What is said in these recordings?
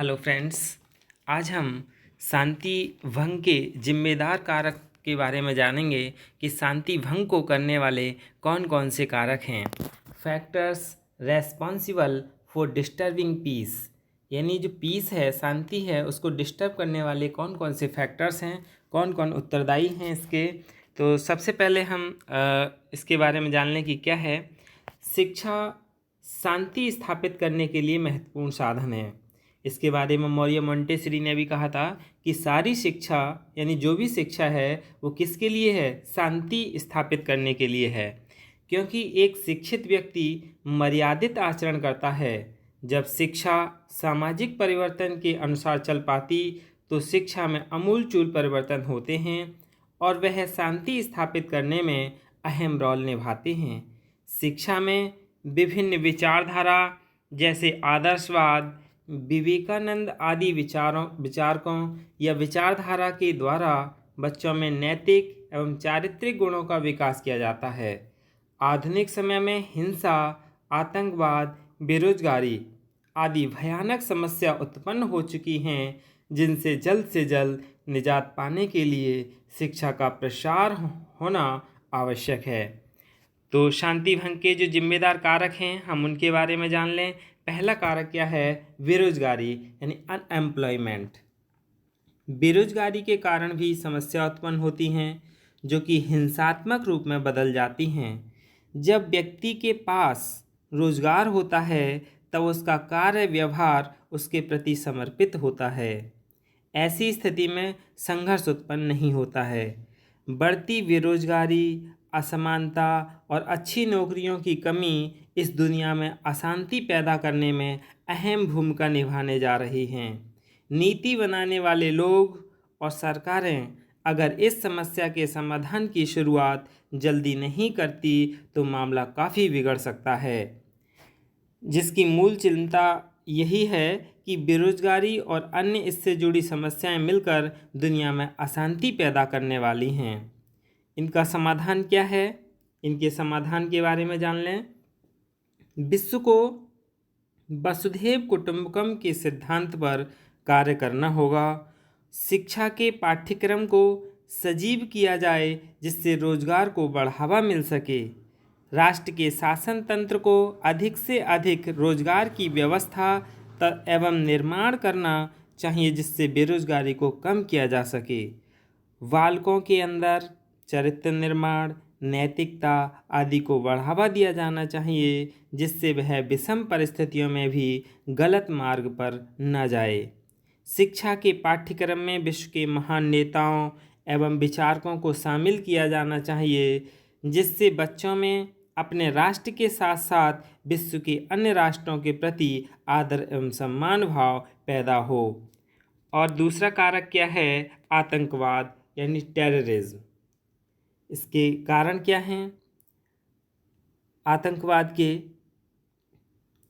Hello friends. आज हम शांति भंग के जिम्मेदार कारक के बारे में जानेंगे कि शांति भंग को करने वाले कौन कौन से कारक हैं। Factors responsible for disturbing peace, यानी जो पीस है, शांति है, उसको डिस्टर्ब करने वाले कौन कौन से फैक्टर्स हैं, कौन कौन उत्तरदायी हैं इसके। तो सबसे पहले हम इसके बारे में जान लें कि क्या है। शिक्षा शांति स्थापित करने के लिए महत्वपूर्ण साधन है। इसके बारे में मौर्य मोंटेसरी ने भी कहा था कि सारी शिक्षा, यानी जो भी शिक्षा है, वो किसके लिए है? शांति स्थापित करने के लिए है। क्योंकि एक शिक्षित व्यक्ति मर्यादित आचरण करता है। जब शिक्षा सामाजिक परिवर्तन के अनुसार चल पाती तो शिक्षा में अमूलचूल परिवर्तन होते हैं और वह शांति स्थापित करने में अहम रोल निभाते हैं। शिक्षा में विभिन्न विचारधारा जैसे आदर्शवाद, विवेकानंद आदि विचारकों या विचारधारा के द्वारा बच्चों में नैतिक एवं चारित्रिक गुणों का विकास किया जाता है। आधुनिक समय में हिंसा, आतंकवाद, बेरोजगारी आदि भयानक समस्या उत्पन्न हो चुकी हैं, जिनसे जल्द से जल्द निजात पाने के लिए शिक्षा का प्रसार होना आवश्यक है। तो शांति भंग के जो जिम्मेदार कारक हैं, हम उनके बारे में जान लें। पहला कारक क्या है? बेरोजगारी, यानी अनएम्प्लॉयमेंट। बेरोजगारी के कारण भी समस्या उत्पन्न होती हैं, जो कि हिंसात्मक रूप में बदल जाती हैं। जब व्यक्ति के पास रोजगार होता है तब उसका कार्य व्यवहार उसके प्रति समर्पित होता है। ऐसी स्थिति में संघर्ष उत्पन्न नहीं होता है। बढ़ती बेरोजगारी, असमानता और अच्छी नौकरियों की कमी इस दुनिया में अशांति पैदा करने में अहम भूमिका निभाने जा रही हैं। नीति बनाने वाले लोग और सरकारें अगर इस समस्या के समाधान की शुरुआत जल्दी नहीं करती तो मामला काफ़ी बिगड़ सकता है, जिसकी मूल चिंता यही है कि बेरोजगारी और अन्य इससे जुड़ी समस्याएं मिलकर दुनिया में अशांति पैदा करने वाली हैं। इनका समाधान क्या है? इनके समाधान के बारे में जान लें। विश्व को वसुधैव कुटुंबकम के सिद्धांत पर कार्य करना होगा। शिक्षा के पाठ्यक्रम को सजीव किया जाए जिससे रोजगार को बढ़ावा मिल सके। राष्ट्र के शासन तंत्र को अधिक से अधिक रोजगार की व्यवस्था एवं निर्माण करना चाहिए जिससे बेरोजगारी को कम किया जा सके। बालकों के अंदर चरित्र निर्माण, नैतिकता आदि को बढ़ावा दिया जाना चाहिए जिससे वह विषम परिस्थितियों में भी गलत मार्ग पर न जाए। शिक्षा के पाठ्यक्रम में विश्व के महान नेताओं एवं विचारकों को शामिल किया जाना चाहिए जिससे बच्चों में अपने राष्ट्र के साथ साथ विश्व के अन्य राष्ट्रों के प्रति आदर एवं सम्मान भाव पैदा हो। और दूसरा कारक क्या है? आतंकवाद, यानी टेररिज्म। इसके कारण क्या हैं? आतंकवाद के,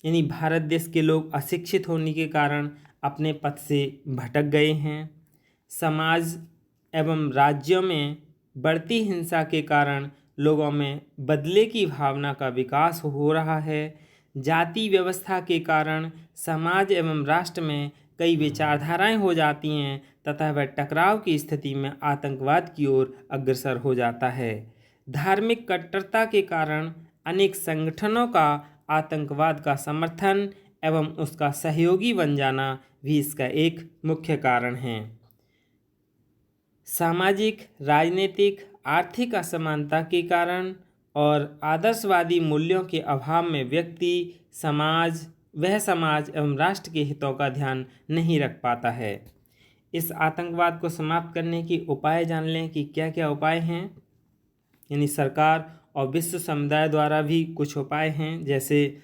यानी भारत देश के लोग अशिक्षित होने के कारण अपने पथ से भटक गए हैं। समाज एवं राज्यों में बढ़ती हिंसा के कारण लोगों में बदले की भावना का विकास हो रहा है। जाति व्यवस्था के कारण समाज एवं राष्ट्र में कई विचारधाराएं हो जाती हैं तथा वह टकराव की स्थिति में आतंकवाद की ओर अग्रसर हो जाता है। धार्मिक कट्टरता के कारण अनेक संगठनों का आतंकवाद का समर्थन एवं उसका सहयोगी बन जाना भी इसका एक मुख्य कारण है। सामाजिक, राजनीतिक, आर्थिक असमानता के कारण और आदर्शवादी मूल्यों के अभाव में व्यक्ति समाज एवं राष्ट्र के हितों का ध्यान नहीं रख पाता है। इस आतंकवाद को समाप्त करने के उपाय जान लें कि क्या क्या उपाय हैं। यानी सरकार और विश्व समुदाय द्वारा भी कुछ उपाय हैं, जैसे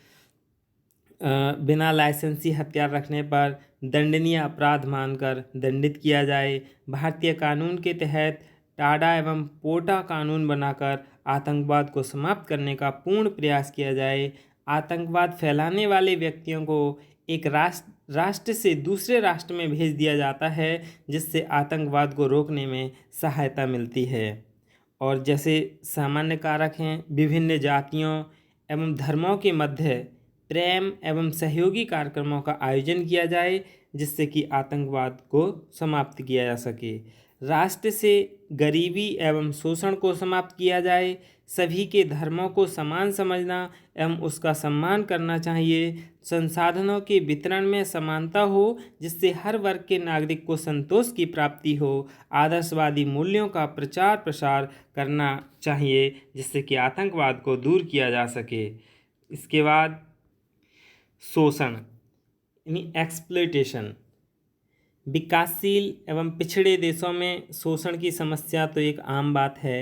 बिना लाइसेंसी हथियार रखने पर दंडनीय अपराध मानकर दंडित किया जाए। भारतीय कानून के तहत टाडा एवं पोटा कानून बनाकर आतंकवाद को समाप्त करने का पूर्ण प्रयास किया जाए। आतंकवाद फैलाने वाले व्यक्तियों को एक राष्ट्र से दूसरे राष्ट्र में भेज दिया जाता है जिससे आतंकवाद को रोकने में सहायता मिलती है। और जैसे सामान्य कारक हैं, विभिन्न जातियों एवं धर्मों के मध्य प्रेम एवं सहयोगी कार्यक्रमों का आयोजन किया जाए जिससे कि आतंकवाद को समाप्त किया जा सके। राष्ट्र से गरीबी एवं शोषण को समाप्त किया जाए। सभी के धर्मों को समान समझना एवं उसका सम्मान करना चाहिए। संसाधनों के वितरण में समानता हो जिससे हर वर्ग के नागरिक को संतोष की प्राप्ति हो। आदर्शवादी मूल्यों का प्रचार प्रसार करना चाहिए जिससे कि आतंकवाद को दूर किया जा सके। इसके बाद शोषण यानी एक्सप्लॉयटेशन। विकासशील एवं पिछड़े देशों में शोषण की समस्या तो एक आम बात है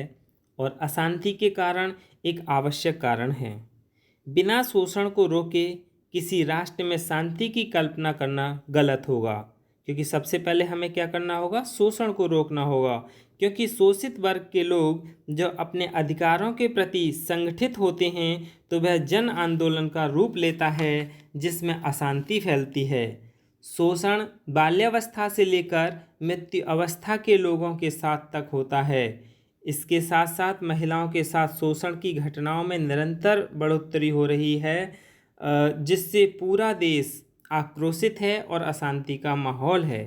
और अशांति के कारण एक आवश्यक कारण है। बिना शोषण को रोके किसी राष्ट्र में शांति की कल्पना करना गलत होगा, क्योंकि सबसे पहले हमें क्या करना होगा, शोषण को रोकना होगा। क्योंकि शोषित वर्ग के लोग जब अपने अधिकारों के प्रति संगठित होते हैं तो वह जन आंदोलन का रूप लेता है जिसमें अशांति फैलती है। शोषण बाल्यावस्था से लेकर मृत्यु अवस्था के लोगों के साथ तक होता है। इसके साथ साथ महिलाओं के साथ शोषण की घटनाओं में निरंतर बढ़ोतरी हो रही है, जिससे पूरा देश आक्रोशित है और अशांति का माहौल है।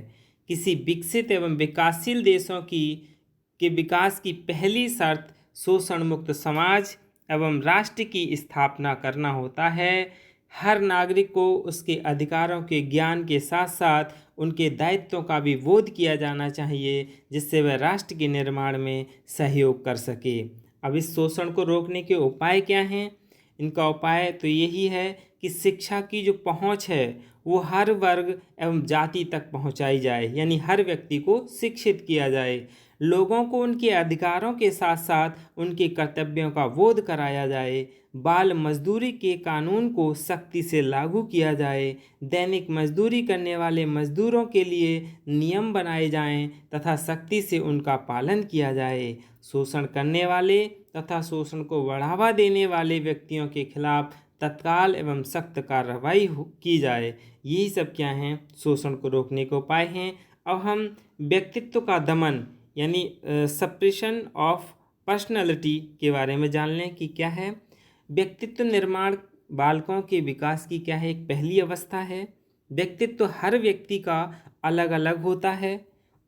किसी विकसित एवं विकासशील देशों के विकास की पहली शर्त शोषण मुक्त समाज एवं राष्ट्र की स्थापना करना होता है। हर नागरिक को उसके अधिकारों के ज्ञान के साथ साथ उनके दायित्वों का भी बोध किया जाना चाहिए जिससे वह राष्ट्र के निर्माण में सहयोग कर सके। अब इस शोषण को रोकने के उपाय क्या हैं? इनका उपाय तो यही है कि शिक्षा की जो पहुंच है वो हर वर्ग एवं जाति तक पहुंचाई जाए, यानी हर व्यक्ति को शिक्षित किया जाए। लोगों को उनके अधिकारों के साथ साथ उनके कर्तव्यों का बोध कराया जाए। बाल मजदूरी के कानून को सख्ती से लागू किया जाए। दैनिक मजदूरी करने वाले मजदूरों के लिए नियम बनाए जाएं तथा सख्ती से उनका पालन किया जाए। शोषण करने वाले तथा शोषण को बढ़ावा देने वाले व्यक्तियों के खिलाफ तत्काल एवं सख्त कार्रवाई की जाए। यही सब क्या हैं, शोषण को रोकने के उपाय हैं। अब हम व्यक्तित्व का दमन यानी सप्रेशन ऑफ पर्सनैलिटी के बारे में जान लें कि क्या है। व्यक्तित्व निर्माण बालकों के विकास की क्या है, एक पहली अवस्था है। व्यक्तित्व हर व्यक्ति का अलग अलग होता है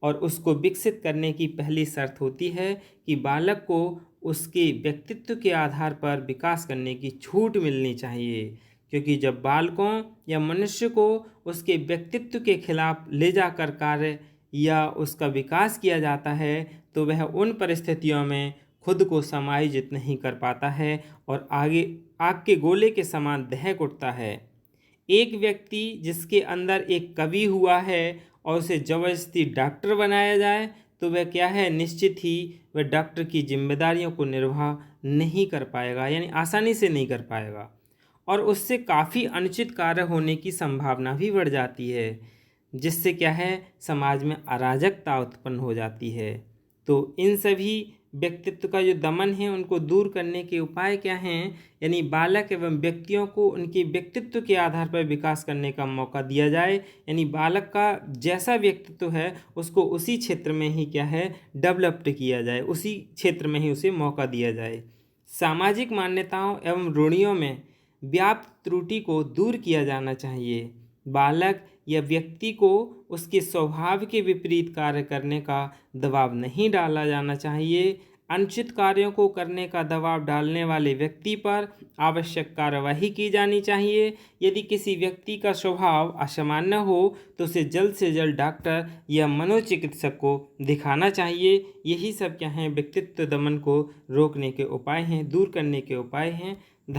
और उसको विकसित करने की पहली शर्त होती है कि बालक को उसके व्यक्तित्व के आधार पर विकास करने की छूट मिलनी चाहिए। क्योंकि जब बालकों या मनुष्य को उसके व्यक्तित्व के खिलाफ ले जाकर कार्य या उसका विकास किया जाता है तो वह उन परिस्थितियों में खुद को समायोजित नहीं कर पाता है और आगे आग के गोले के समान दहक उठता है। एक व्यक्ति जिसके अंदर एक कवि हुआ है और उसे जबरदस्ती डॉक्टर बनाया जाए तो वह क्या है, निश्चित ही वह डॉक्टर की जिम्मेदारियों को निर्वाह नहीं कर पाएगा, यानी आसानी से नहीं कर पाएगा और उससे काफ़ी अनुचित कार्य होने की संभावना भी बढ़ जाती है, जिससे क्या है, समाज में अराजकता उत्पन्न हो जाती है। तो इन सभी व्यक्तित्व का जो दमन है उनको दूर करने के उपाय क्या हैं, यानी बालक एवं व्यक्तियों को उनके व्यक्तित्व के आधार पर विकास करने का मौका दिया जाए। यानी बालक का जैसा व्यक्तित्व है उसको उसी क्षेत्र में ही क्या है, डेवलप्ड किया जाए, उसी क्षेत्र में ही उसे मौका दिया जाए। सामाजिक मान्यताओं एवं रूढ़ियों में व्याप्त त्रुटि को दूर किया जाना चाहिए। बालक या व्यक्ति को उसके स्वभाव के विपरीत कार्य करने का दबाव नहीं डाला जाना चाहिए। अनुचित कार्यों को करने का दबाव डालने वाले व्यक्ति पर आवश्यक कार्यवाही की जानी चाहिए। यदि किसी व्यक्ति का स्वभाव असामान्य हो तो उसे जल्द से जल्द डॉक्टर या मनोचिकित्सक को दिखाना चाहिए। यही सब क्या हैं, व्यक्तित्व दमन को रोकने के उपाय हैं, दूर करने के उपाय हैं।